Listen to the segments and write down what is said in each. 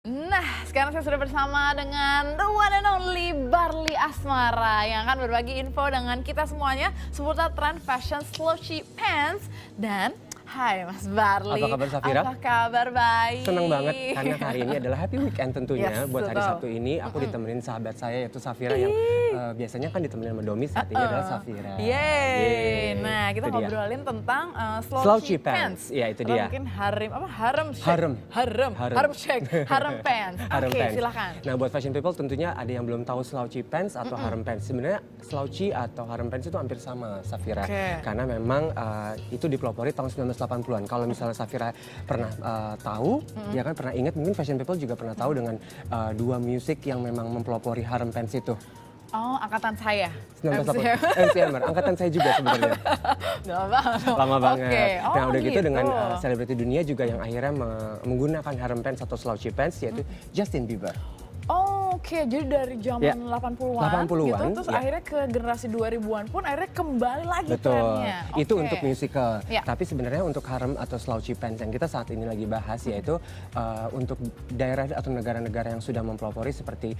Nah, sekarang saya sudah bersama dengan the one and only Barli Asmara yang akan berbagi info dengan kita semuanya seputar tren fashion slouchy pants. Dan hai Mas Barli. Apa kabar Safira? Apa kabar, baik? Seneng banget karena hari ini adalah happy weekend tentunya. Yes, buat hari betul. Sabtu ini aku ditemenin sahabat saya yaitu Safira yang biasanya kan ditemenin sama Domi, saat ini adalah Safira. Yeay. Nah, kita Itu dia. ngobrolin tentang Slouchy slouchy pants. pants. Iya, itu Atau dia. mungkin harem shake. Harem. Harem shake. Harem pants. Harem Oke, pants. silakan. Nah, buat fashion people tentunya ada yang belum tahu slouchy pants atau harem pants. Sebenarnya slouchy atau harem pants itu hampir sama, Safira. Oke. Karena memang itu dipelopori tahun 1980-an. Kalau misalnya Safira pernah tahu, ya kan pernah ingat, mungkin fashion people juga pernah tahu dengan dua musik yang memang mempelopori harem pants itu. Oh, angkatan saya. 1980. MCMR, angkatan saya juga sebenarnya. Lama banget. Lama banget. Oke. Oh, Nah, udah gitu dengan gitu. selebriti dunia juga yang akhirnya menggunakan harem pants atau slouchy pants, yaitu Justin Bieber. Oh, oke. Jadi dari zaman Ya, 80-an, 80-an, gitu, terus ya. akhirnya ke generasi 2000-an pun akhirnya kembali lagi Betul, trennya. itu Oke. untuk musical. Ya. Tapi sebenarnya untuk harem atau slouchy pants yang kita saat ini lagi bahas yaitu untuk daerah atau negara-negara yang sudah mempelopori seperti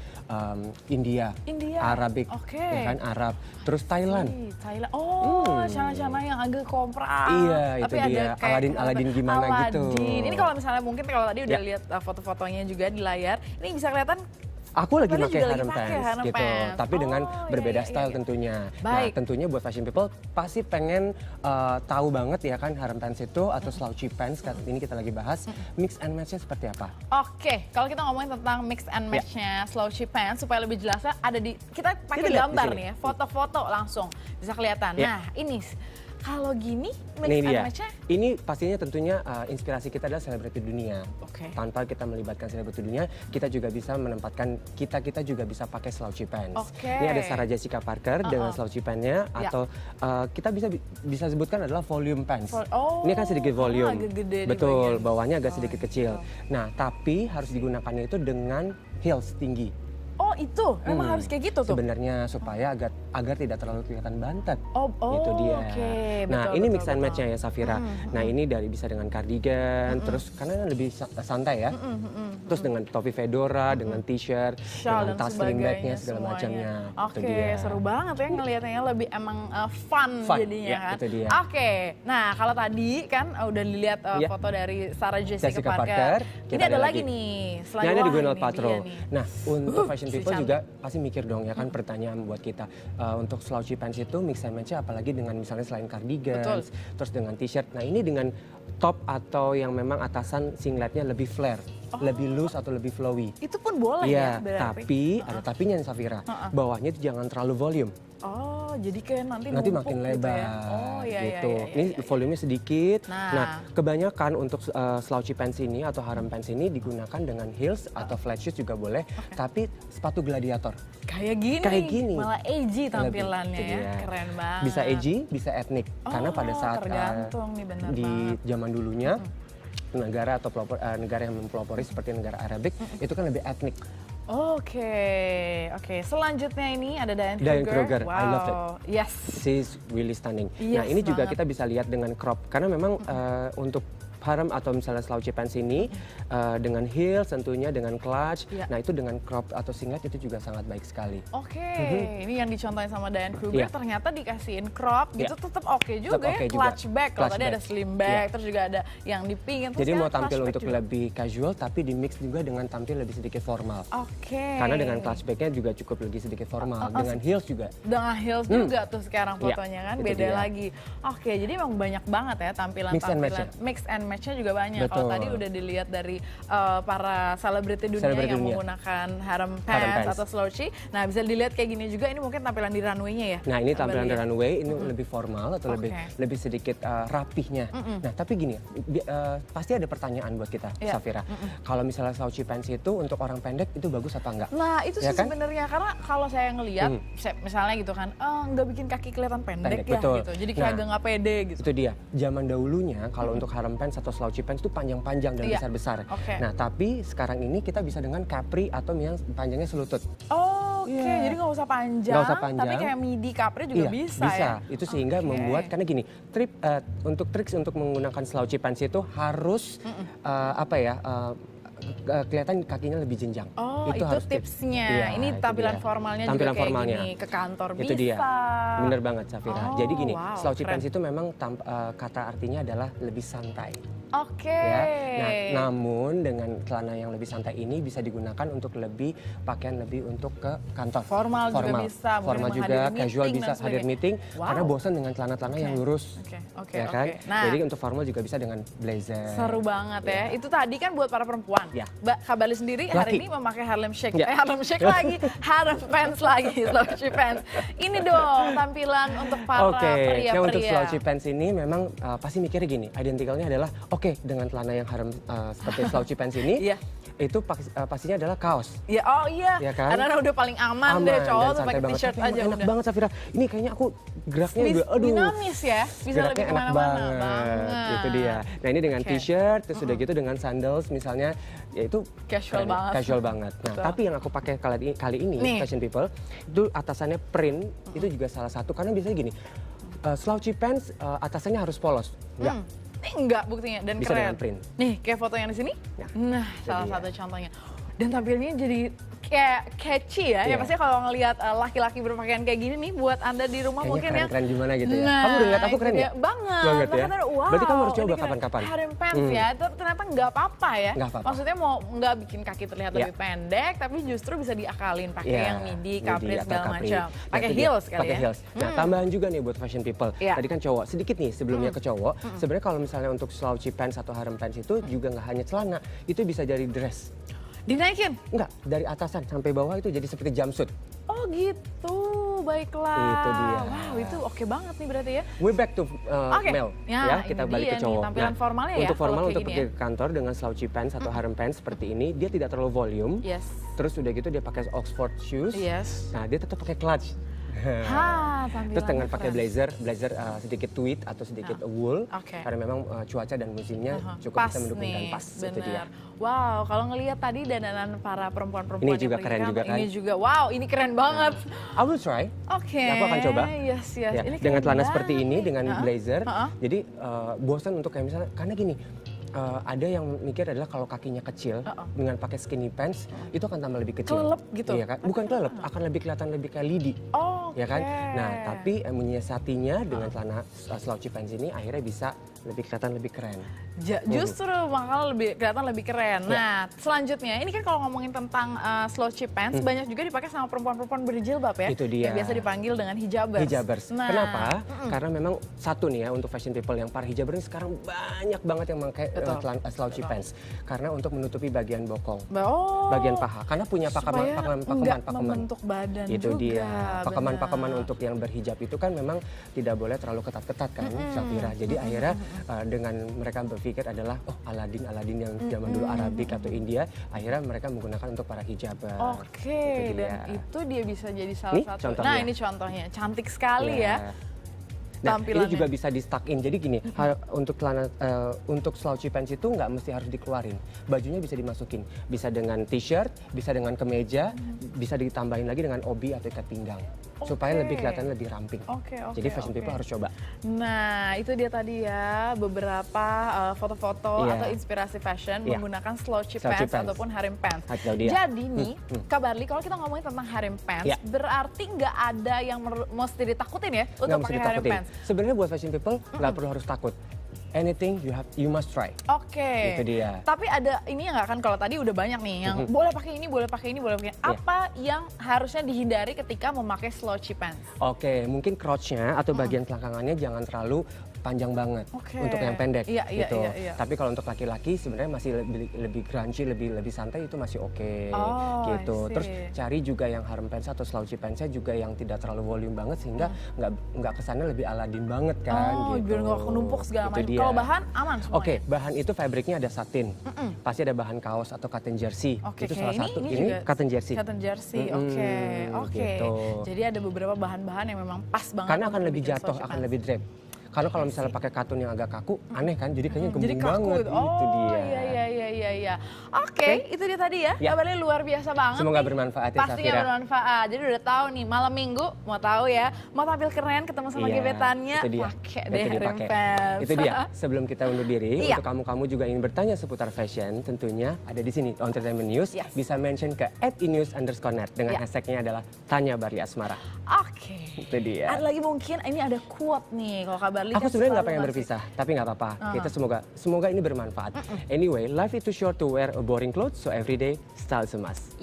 India, Arabik, Oke. ya kan, Arab, terus Thailand. Thailand. Oh, celana-celana yang agak komprak. Iya, Tapi itu ada dia. kayak Aladdin gimana gitu. Aladdin. Ini kalau misalnya mungkin kalau tadi udah Ya. lihat foto-fotonya juga di layar, ini bisa kelihatan. Aku lagi Padahal pakai juga lagi harem pakai pants harem gitu, pants. tapi dengan Oh, berbeda iya, style iya. tentunya. Baik. Nah, tentunya buat fashion people pasti pengen tahu banget ya kan harem pants itu atau slouchy pants, saat ini kita lagi bahas mix and match-nya seperti apa. Oke, kalau kita ngomongin tentang mix and match-nya slouchy pants supaya lebih jelasnya ada di kita pakai Kita lihat gambar di sini. nih ya, foto-foto langsung bisa kelihatan. Ya. Nah, ini kalau gini mix Ini and dia. match-nya Ini pastinya tentunya inspirasi kita adalah selebriti dunia. Oke. Tanpa kita melibatkan selebriti dunia, kita juga bisa menempatkan kita juga bisa pakai slouchy pants. Oke. Ini ada Sarah Jessica Parker dengan slouchy pants-nya, Ya. atau kita bisa sebutkan adalah volume pants. Oh, Ini kan sedikit volume. agak gede di Betul, bagian. bawahnya agak Oh, sedikit gitu. kecil. Nah, tapi harus digunakannya itu dengan heels tinggi. Oh, itu memang harus kayak gitu tuh. Sebenarnya supaya agar tidak terlalu kelihatan bantet. Oh, Itu dia. oke. Nah, Betul, ini betul, mix and betul. match-nya ya Safira. Nah, ini bisa dengan cardigan, terus karena lebih santai ya. Terus dengan topi fedora, dengan t-shirt, Shawl dengan dan tas sling sebagainya bag-nya segala semuanya. macamnya. Itu Oke, dia. seru banget ya ngelihatnya, lebih emang fun jadinya ya, kan. itu dia. Oke, nah kalau tadi kan udah dilihat Ya. foto dari Sarah Jessica Jessica Parker. Parker, Ini kita ada ada lagi lagi. nih. Ini ada di wah, Gwyneth ini Paltrow. dia nih. Nah, untuk fashion si people cantik. juga pasti mikir dong ya kan, pertanyaan buat kita. Untuk slouchy pants itu mix and match-nya apalagi dengan misalnya selain cardigan, Betul. terus dengan t-shirt. Nah, ini dengan top atau yang memang atasan singletnya lebih flare, lebih loose atau lebih flowy. Itu pun boleh ya Iya, berarti. tapi ada tapinya nih Safira. Bawahnya itu jangan terlalu volume. Oh, jadi kayak nanti Nanti numpuk makin gitu lebar ya. Oh, iya, gitu. iya, iya, Ini iya. volumenya sedikit. Nah. Nah, kebanyakan untuk slouchy pants ini atau harem pants ini digunakan dengan heels atau flat shoes juga boleh, tapi sepatu gladiator. Kayak gini. Kayak gini. Malah edgy tampilannya Itu ya. dia. Keren banget. Bisa edgy, bisa etnik. Karena pada saat tergantung nih, bener di banget. zaman dulunya negara atau negara yang mempelopori seperti negara Arabik itu kan lebih etnik. Oke. Selanjutnya ini ada Diane Diane Kruger. Kruger, Wow. I love it. Yes. She's really stunning. Yes, Nah, ini juga banget. kita bisa lihat dengan crop karena memang untuk harem atau misalnya slouchy pants ini dengan heels tentunya dengan clutch. Ya. Nah, itu dengan crop atau singlet itu juga sangat baik sekali. Oke, ini yang dicontohin sama Diane Kruger, Iya. ternyata dikasihin crop gitu Iya. tetap oke juga Tetap ya, oke juga. clutch bag. Kalau Clutch tadi bag. ada slim bag, Iya. terus juga ada yang di pink. Terus Jadi mau sekarang tampil clutch bag untuk juga. lebih casual tapi di mix juga dengan tampil lebih sedikit formal. Oke. Karena dengan clutch bag-nya juga cukup lebih sedikit formal. Dengan heels juga. Dengan heels juga tuh sekarang Iya, fotonya kan, itu beda dia. lagi. Oke, jadi emang banyak banget ya tampilan-tampilan. Mix and match-nya juga banyak. Kalau Betul. tadi udah dilihat dari para selebriti dunia Selebriti yang dunia. menggunakan harem pants pants. atau slouchy. Nah, bisa dilihat kayak gini juga, ini mungkin tampilan di runway-nya ya. Nah, ini tampilan Baru di ya? runway ini lebih formal atau lebih sedikit rapihnya. Nah, tapi gini, pasti ada pertanyaan buat kita, Iya. Safira. Kalau misalnya slouchy pants itu untuk orang pendek itu bagus apa enggak? Nah, itu Ya sih kan? sebenarnya karena kalau saya ngelihat misalnya gitu kan, nggak bikin kaki kelihatan pendek ya betul. gitu. Jadi kayak Nah, agak nggak pede gitu. Itu dia. Zaman dahulunya kalau untuk harem pants atau slouchy pants itu panjang-panjang dan Iya. besar-besar. Oke. Nah, tapi sekarang ini kita bisa dengan capri atau yang panjangnya selutut. Oke, Iya. jadi nggak usah panjang, Nggak usah panjang. tapi kayak midi capri juga Iya, bisa ya. Itu sehingga Oke. membuat karena gini, triks untuk menggunakan slouchy pants itu harus kelihatan kakinya lebih jenjang. Oh, itu harus tipsnya. Iya, Ini itu tampilan dia. formalnya Tampilan juga kayak formalnya. gini, ke kantor Itu bisa. dia. Bener banget Safira. Oh, Jadi gini, wow, slouchy keren. pants itu memang kata artinya adalah lebih santai. Oke. Ya. Nah, namun dengan celana yang lebih santai ini bisa digunakan untuk pakaian lebih untuk ke kantor. Formal juga bisa, mungkin Formal juga, menghadiri casual meeting bisa dan hadir sebagainya. meeting Wow. karena bosan dengan celana-celana yang lurus. Oke, Ya kan? Nah, Jadi untuk formal juga bisa dengan blazer. seru banget ya. Itu tadi kan buat para perempuan. Ya. Mbak Kabarli sendiri hari Laki. ini memakai Harlem Shake. Ya. Harlem Shake lagi, Harlem Pants lagi, slouchy pants. Ini dong tampilan untuk para Oke, pria-pria. nah untuk slouchy pants ini memang pasti mikirnya gini, identikalnya adalah oke dengan celana yang harem seperti slouchy pants ini, Iya. itu pastinya adalah kaos. Ya, oh iya. Ya kan? Karena udah paling aman deh cowok dan tuh santai pakai banget. t-shirt Tapi emang aja enak udah. banget Safira. Ini kayaknya aku geraknya udah, aduh. Dinamis ya, bisa Geraknya lebih enak kemana-mana banget. Itu dia. Nah ini dengan Oke. t-shirt, terus udah gitu dengan sandals misalnya, ya itu Casual keren, banget. Casual banget. Nah Betul. tapi yang aku pakai kali ini, Nih. fashion people, itu atasannya print, itu juga salah satu. Karena biasanya gini, slouchy pants atasannya harus polos. Enggak. Ini enggak buktinya dan Bisa keren. dengan print. Nih kayak foto yang di sini. Ya, Nah, salah dia. satu contohnya. Dan tampilnya jadi kayak catchy ya. Ya Iya. pasti kalau ngelihat laki-laki berpakaian kayak gini nih buat Anda di rumah Kayaknya mungkin keren-keren gimana gitu ya. Nah, Kamu udah ngeliat aku itu keren dia. ya? Banget. Banget ya? Makanya, wow, Berarti kamu harus ini coba keren. kapan-kapan. Harem pants ya, itu ternyata nggak apa-apa ya. Nggak apa-apa. Maksudnya mau nggak bikin kaki terlihat Ya. lebih pendek, tapi justru bisa diakalin pakai Iya, yang midi, capri atau segala capri. macam. Nah, Pakai itu dia, heels kali pakai ya. heels. Nah, tambahan juga nih buat fashion people. Iya. Tadi kan cowok, sedikit nih sebelumnya ke cowok. Sebenarnya kalau misalnya untuk slouchy pants atau harem pants itu juga nggak hanya celana, itu bisa jadi dress. Dinaikin. Enggak, dari atasan sampai bawah itu jadi seperti jumpsuit. Oh gitu, baiklah. Itu dia. Wow, itu oke banget nih berarti ya. We back to Oke. male, Ya, kita ini balik dia ke nih, cowok. tampilan formalnya ya, untuk kalau formal kayak untuk gini pergi ya. ke kantor dengan slouchy pants atau harem pants seperti ini, dia tidak terlalu volume. Yes. Terus udah gitu dia pakai Oxford shoes. Yes. Nah, dia tetap pakai clutch. Tampilannya Terus dengan pakai keren. blazer sedikit tweed atau sedikit wool, Oke. karena memang cuaca dan musimnya cukup Pas bisa mendukung dan nih, pas. Itu dia. bener. Wow, kalau ngelihat tadi dandanan para perempuan-perempuan Ini yang juga pergi keren kantor, juga kan? Ini juga, wow, ini keren banget. I will try. Oke. Aku akan coba. Yes. Ya, Ini dengan keren celana banget seperti ini, nih. dengan blazer, Ha-ha. jadi bosan untuk kayak misalnya, karena gini, ada yang mikir adalah kalau kakinya kecil, dengan pakai skinny pants, itu akan tambah lebih kecil. Kelelep gitu? Iya kan? Bukan kelelep, akan lebih kelihatan lebih kayak lidi. Oke. Ya kan? Nah, tapi menyiasatinya dengan celana slouchy pants ini akhirnya bisa lebih kelihatan lebih keren. Justru makanya lebih kelihatan lebih keren. Ya. Nah, selanjutnya ini kan kalau ngomongin tentang slouchy pants banyak juga dipakai sama perempuan-perempuan berjilbab ya. Itu dia. Yang biasa dipanggil dengan hijabers. Hijabers. Nah, Kenapa? Karena memang satu nih ya untuk fashion people yang para hijaber ini sekarang banyak banget yang pakai slouchy pants. Karena untuk menutupi bagian bokong, bagian paha. Karena punya supaya nggak pakeman. membentuk badan Itu juga. dia. Pakeman-pakeman benar. untuk yang berhijab itu kan memang tidak boleh terlalu ketat-ketat kan, Safira. Jadi akhirnya dengan mereka berpikir adalah Aladin yang zaman dulu Arabik atau India, akhirnya mereka menggunakan untuk para hijaber. Oke, Itu dia. dan itu dia bisa jadi salah Nih, satu. contohnya. Nah, ini contohnya. Cantik sekali ya. Nah, tampilannya. ini juga bisa di stuck in. Jadi gini, untuk celana untuk slouchy pants itu nggak mesti harus dikeluarin. Bajunya bisa dimasukin. Bisa dengan t-shirt, bisa dengan kemeja, bisa ditambahin lagi dengan obi atau ikat pinggang. Supaya Oke. lebih kelihatan lebih ramping. Oke, Jadi fashion people harus coba. Nah, itu dia tadi ya beberapa foto-foto Iya. atau inspirasi fashion Iya. menggunakan slouchy Slouchy pants pants. ataupun harem pants. Itu dia. Jadi nih, Kak Barli, kalau kita ngomongin tentang harem pants, Iya. berarti nggak ada yang mesti ditakutin ya untuk Nggak mesti pakai harem ditakutin. pants. Sebenarnya buat fashion people nggak perlu harus takut. Anything you must try. Oke. Itu dia. Tapi ada ini nggak kan kalau tadi udah banyak nih yang boleh pakai ini, boleh pakai ini, boleh pakai ini. Iya. Apa yang harusnya dihindari ketika memakai slouchy pants? Oke, mungkin crotch-nya atau bagian selangkangannya jangan terlalu panjang banget Oke. untuk yang pendek Iya, iya, gitu. iya. Tapi kalau untuk laki-laki sebenarnya masih lebih grungy, lebih santai itu masih oke Oh, gitu. I see. Terus cari juga yang harem pants atau slouchy pants-nya juga yang tidak terlalu volume banget sehingga nggak kesannya lebih Aladin banget kan gitu. Biar nggak kenumpuk segala Itu macam. dia. Kalau bahan aman semuanya. Oke, bahan itu fabriknya ada satin. Pasti ada bahan kaos atau cotton jersey. Oke, itu kayak salah satu. ini Ini juga cotton jersey. Cotton jersey, oke. gitu. Jadi ada beberapa bahan-bahan yang memang pas banget. Karena akan untuk lebih bikin jatuh, slouchy akan pants. lebih drap. Karena kalau misalnya pakai katun yang agak kaku, aneh kan? Jadi kayaknya Jadi gembung kaku banget. gitu. Itu dia. Iya. iya. Oke, itu dia tadi ya. Ya. Kabarnya luar biasa banget. Semoga nih. bermanfaat ya, Pastinya Safira. bermanfaat. Jadi udah tahu nih, malam minggu mau tahu ya, mau tampil keren ketemu sama Iya, gebetannya, itu dia. pakai Itu deh dia, ring pakai. fence. Itu dia. Sebelum kita undur diri, Iya. untuk kamu-kamu juga ingin bertanya seputar fashion, tentunya ada di sini Entertainment News. Yes. Bisa mention ke @inews_net dengan Iya. hashtagnya adalah Tanya Barli Asmara. Oke. Itu dia. Ada lagi mungkin ini ada quote nih kalau Kabar Li Aku kan sebenarnya nggak selalu pengen ngasih. berpisah, tapi nggak apa-apa. Kita semoga ini bermanfaat. Anyway, life is too short to wear a boring clothes, so every day style semas.